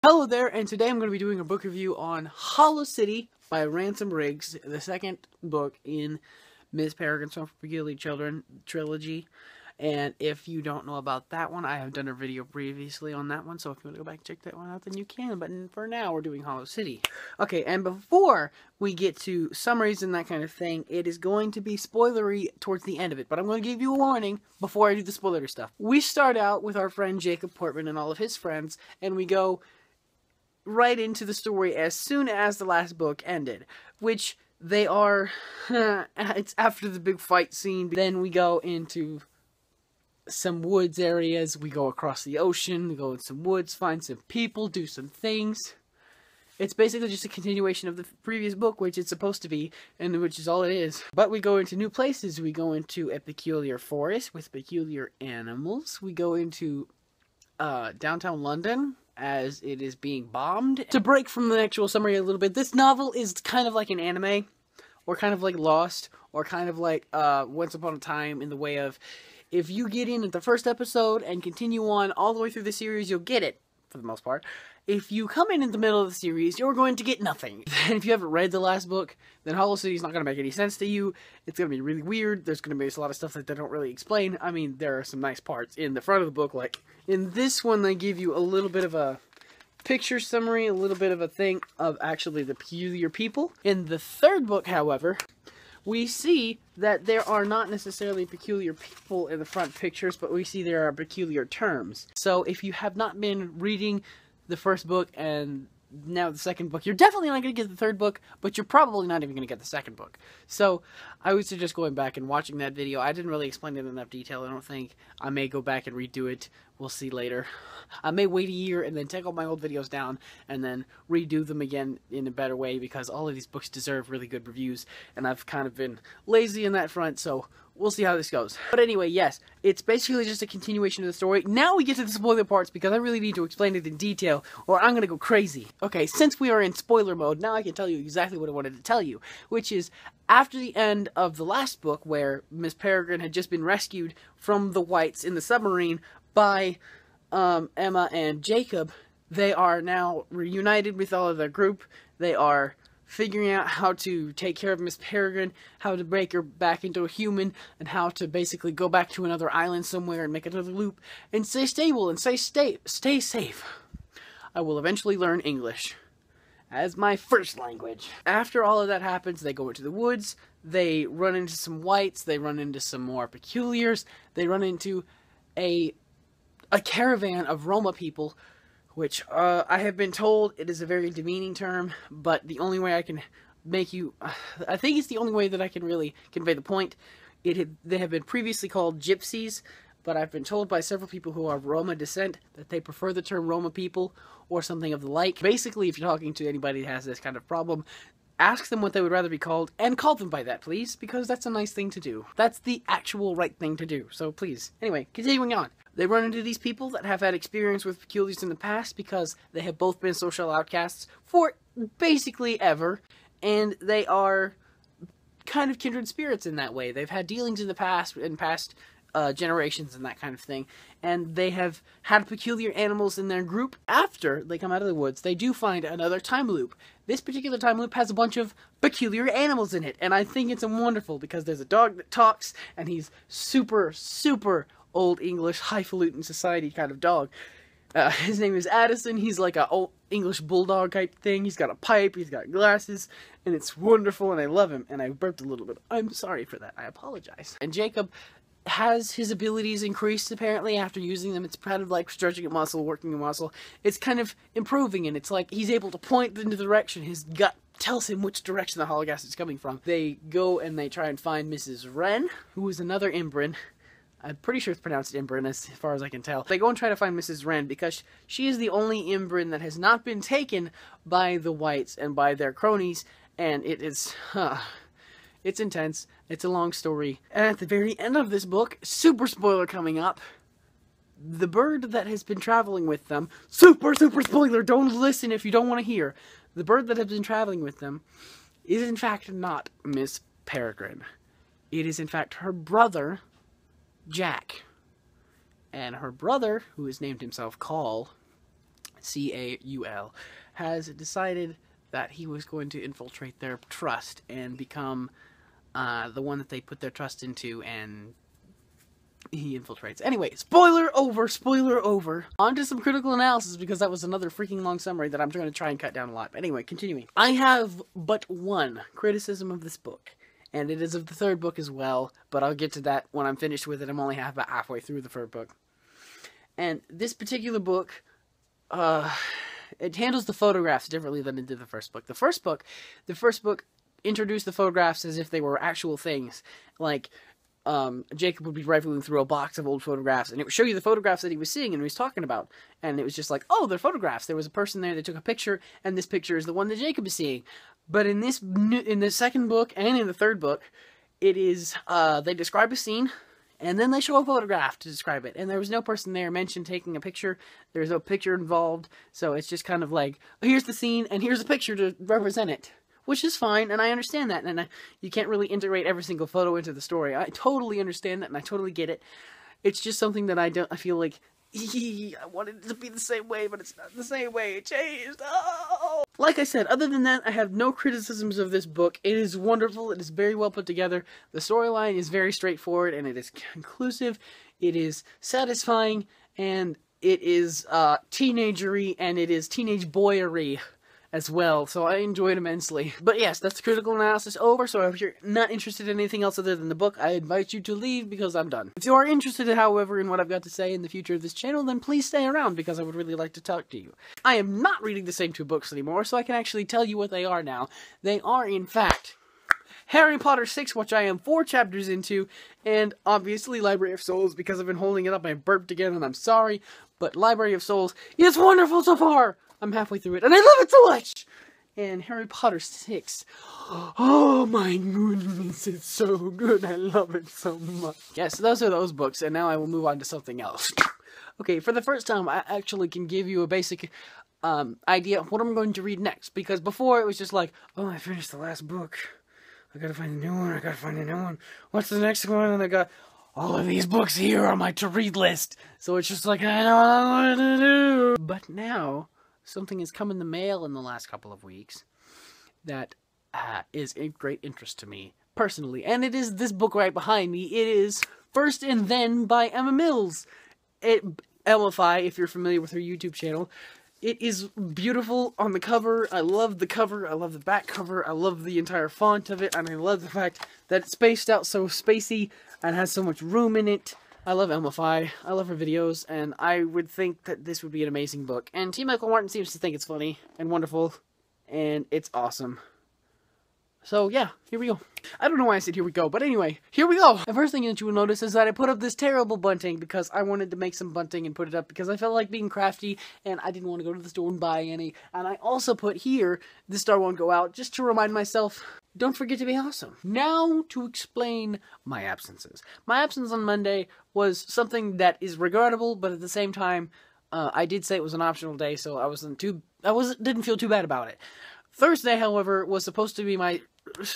Hello there, and today I'm going to be doing a book review on Hollow City by Ransom Riggs, the second book in Miss Peregrine's Home for Peculiar Children trilogy. And if you don't know about that one, I have done a video previously on that one, so if you want to go back and check that one out, then you can. But for now, we're doing Hollow City. Okay, and before we get to summaries and that kind of thing, it is going to be spoilery towards the end of it. But I'm going to give you a warning before I do the spoilery stuff. We start out with our friend Jacob Portman and all of his friends, and we go right into the story as soon as the last book ended, which they are, it's after the big fight scene. Then we go into some woods areas, we go across the ocean, we go in some woods, find some people, do some things. It's basically just a continuation of the previous book, which it's supposed to be, and which is all it is. But we go into new places. We go into a peculiar forest with peculiar animals. We go into downtown London as it is being bombed. To break from the actual summary a little bit, this novel is kind of like an anime, or kind of like Lost, or kind of like Once Upon a Time, in the way of, if you get in at the first episode and continue on all the way through the series, you'll get it, for the most part. If you come in the middle of the series, you're going to get nothing. And if you haven't read the last book, then Hollow City is not going to make any sense to you. It's going to be really weird. There's going to be a lot of stuff that they don't really explain. I mean, there are some nice parts in the front of the book. Like, in this one, they give you a little bit of a picture summary, a little bit of a thing of actually the peculiar people. In the third book, however, we see that there are not necessarily peculiar people in the front pictures, but we see there are peculiar terms. So if you have not been reading the first book and now the second book, you're definitely not going to get the third book, but you're probably not even going to get the second book. So I would suggest going back and watching that video. I didn't really explain it in enough detail, I don't think. I may go back and redo it. We'll see later. I may wait a year and then take all my old videos down and then redo them again in a better way, because all of these books deserve really good reviews, and I've kind of been lazy in that front, so we'll see how this goes. But anyway, yes, it's basically just a continuation of the story. Now we get to the spoiler parts, because I really need to explain it in detail, or I'm gonna go crazy. Okay, since we are in spoiler mode, now I can tell you exactly what I wanted to tell you, which is, after the end of the last book, where Miss Peregrine had just been rescued from the Whites in the submarine by Emma and Jacob, they are now reunited with all of their group. They are figuring out how to take care of Miss Peregrine, how to break her back into a human, and how to basically go back to another island somewhere and make another loop, and stay stable and stay safe. I will eventually learn English as my first language. After all of that happens, they go into the woods, they run into some whites, they run into some more peculiars, they run into a caravan of Roma people, which I have been told it is a very demeaning term, but the only way I can make you, I think it's the only way that I can really convey the point. They have been previously called gypsies, but I've been told by several people who are Roma descent that they prefer the term Roma people or something of the like. Basically, if you're talking to anybody that has this kind of problem, ask them what they would rather be called, and call them by that, please, because that's a nice thing to do. That's the actual right thing to do, so please. Anyway, continuing on. They run into these people that have had experience with peculiars in the past, because they have both been social outcasts for basically ever, and they are kind of kindred spirits in that way. They've had dealings in the past, generations and that kind of thing, and they have had peculiar animals in their group. After they come out of the woods, they do find another time loop. This particular time loop has a bunch of peculiar animals in it, and I think it's wonderful, because there's a dog that talks, and he's super old English, highfalutin society kind of dog. His name is Addison. He's like a old English bulldog type thing. He's got a pipe, he's got glasses, and it's wonderful, and I love him. And I burped a little bit. I'm sorry for that. I apologize. And Jacob has his abilities increased, apparently, after using them. It's kind of like stretching a muscle, working a muscle. It's kind of improving, and it's like he's able to point in the direction his gut tells him which direction the hologas is coming from. They go and they try and find Mrs. Wren, who is another Imbrin. I'm pretty sure it's pronounced Imbrin, as far as I can tell. They go and try to find Mrs. Wren, because she is the only Imbrin that has not been taken by the Whites and by their cronies, and it is, it's intense. It's a long story. And at the very end of this book, super spoiler coming up, the bird that has been traveling with them, super spoiler, don't listen if you don't want to hear. The bird that has been traveling with them is in fact not Miss Peregrine. It is in fact her brother, Jack. And her brother, who has named himself Call, Caul, has decided that he was going to infiltrate their trust and become the one that they put their trust into, and he infiltrates. Anyway, spoiler over. On to some critical analysis, because that was another freaking long summary that I'm going to try and cut down a lot. But anyway, continuing. I have but one criticism of this book, and it is of the third book as well, but I'll get to that when I'm finished with it. I'm only about halfway through the third book. And this particular book, it handles the photographs differently than it did the first book. The first book introduced the photographs as if they were actual things, like Jacob would be rifling through a box of old photographs, and it would show you the photographs that he was seeing and he was talking about. And it was just like, oh, they're photographs. There was a person there that took a picture, and this picture is the one that Jacob is seeing. But in the second book and in the third book, it is, they describe a scene, and then they show a photograph to describe it. And there was no person there mentioned taking a picture. There's no picture involved. So it's just kind of like, here's the scene, and here's a picture to represent it. Which is fine, and I understand that, and you can't really integrate every single photo into the story. I totally understand that, and I totally get it. It's just something that I feel like, I wanted it to be the same way, but it's not the same way. It changed. Oh! Like I said, other than that, I have no criticisms of this book. It is wonderful. It is very well put together. The storyline is very straightforward, and it is conclusive. It is satisfying, and it is teenagery, and it is teenage boyery as well, so I enjoyed it immensely. But yes, that's critical analysis over, so if you're not interested in anything else other than the book, I invite you to leave, because I'm done. If you are interested, however, in what I've got to say in the future of this channel, then please stay around, because I would really like to talk to you. I am not reading the same two books anymore, so I can actually tell you what they are now. They are, in fact, Harry Potter 6, which I am 4 chapters into, and obviously Library of Souls, because I've been holding it up. I burped again, and I'm sorry, but Library of Souls is wonderful so far! I'm halfway through it, and I love it so much! And Harry Potter 6. Oh my goodness, it's so good. I love it so much. Yes, those are those books, and now I will move on to something else. Okay, for the first time, I actually can give you a basic idea of what I'm going to read next, because before it was just like, oh, I finished the last book. I gotta find a new one, What's the next one? And I got all of these books here on my to-read list. So it's just like, I know what I want to do. But now, something has come in the mail in the last couple of weeks that is a great interest to me, personally. And it is this book right behind me. It is First and Then by Emma Mills. Emmify, if you're familiar with her YouTube channel. It is beautiful on the cover. I love the cover. I love the back cover. I love the entire font of it. And I love the fact that it's spaced out so spacey and has so much room in it. I love Emmify. I love her videos, and I would think that this would be an amazing book. And T. Michael Martin seems to think it's funny and wonderful, and it's awesome. So yeah, here we go. I don't know why I said here we go, but anyway, here we go! The first thing that you will notice is that I put up this terrible bunting because I wanted to make some bunting and put it up because I felt like being crafty, and I didn't want to go to the store and buy any. And I also put here, "This star won't go out," just to remind myself, don't forget to be awesome. Now to explain my absences. My absence on Monday was something that is regrettable, but at the same time, I did say it was an optional day, so didn't feel too bad about it. Thursday, however, was supposed to be my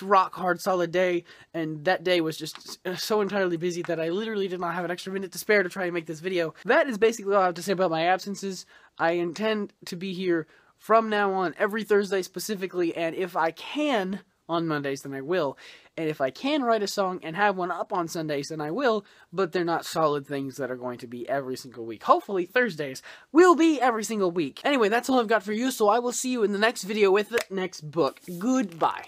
rock hard solid day, and that day was just so entirely busy that I literally did not have an extra minute to spare to try and make this video. That is basically all I have to say about my absences. I intend to be here from now on every Thursday specifically, and if I can on Mondays, then I will. And if I can write a song and have one up on Sundays, then I will, but they're not solid things that are going to be every single week. Hopefully Thursdays will be every single week. Anyway, that's all I've got for you, so I will see you in the next video with the next book. Goodbye.